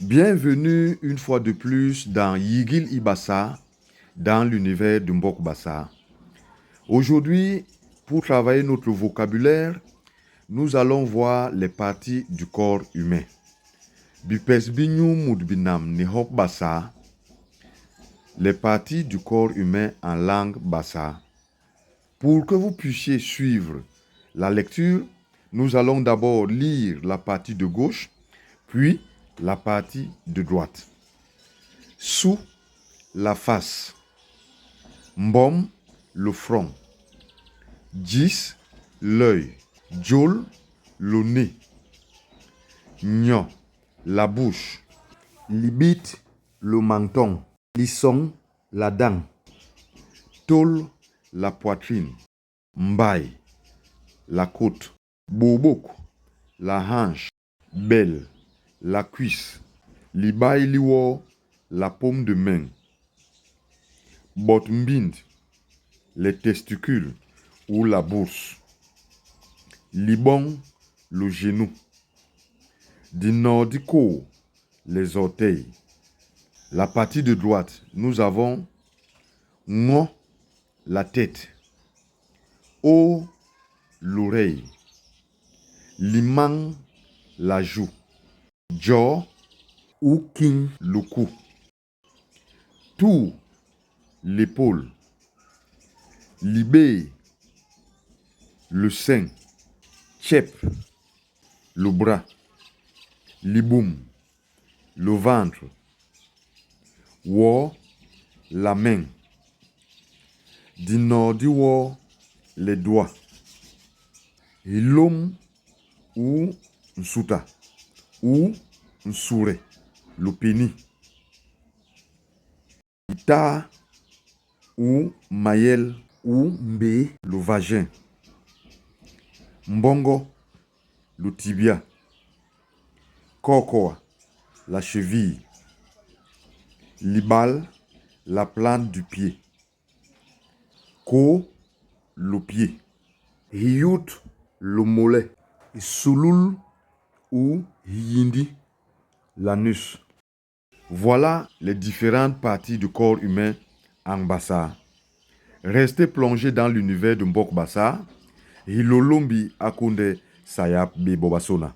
Bienvenue une fois de plus dans Yigil Ibassa, dans l'univers de Mbok Bassa. Aujourd'hui, pour travailler notre vocabulaire, nous allons voir les parties du corps humain. Bipes binyu mudbinam ni hop bassa, les parties du corps humain en langue bassa. Pour que vous puissiez suivre la lecture, nous allons d'abord lire la partie de gauche, puis la partie de droite. Sous la face. Mbom, le front. Djis, l'œil. Djol, le nez. Nyo, la bouche. Libit, le menton. Lisson, la dent. Tol, la poitrine. Mbaye, la côte. Bobok, la hanche. Belle, la cuisse. Libay liwo, la paume de main. Botmbind, les testicules ou la bourse. Libon, le genou. Dinordico, les orteils. La partie de droite, nous avons Ngo, la tête. O, l'oreille. Limang, la joue. Jo ou king, le cou. Tou, l'épaule. Libé, le sein. Tchep, le bras. Liboum, le ventre. Wo, la main. Dinordiwo, les doigts. Hilom ou nsuta ou nsure, le pénis. Ita ou mayel ou mbe, le vagin. Mbongo, le tibia. Kokoa, la cheville. Libal, la plante du pied. Ko, le pied. Hiyut, le mollet. Sulul ou Yindi, l'anus. Voilà les différentes parties du corps humain en Bassa. Restez plongés dans l'univers de Mbok Bassa. Hilolombi Akunde Sayap Bebobasona.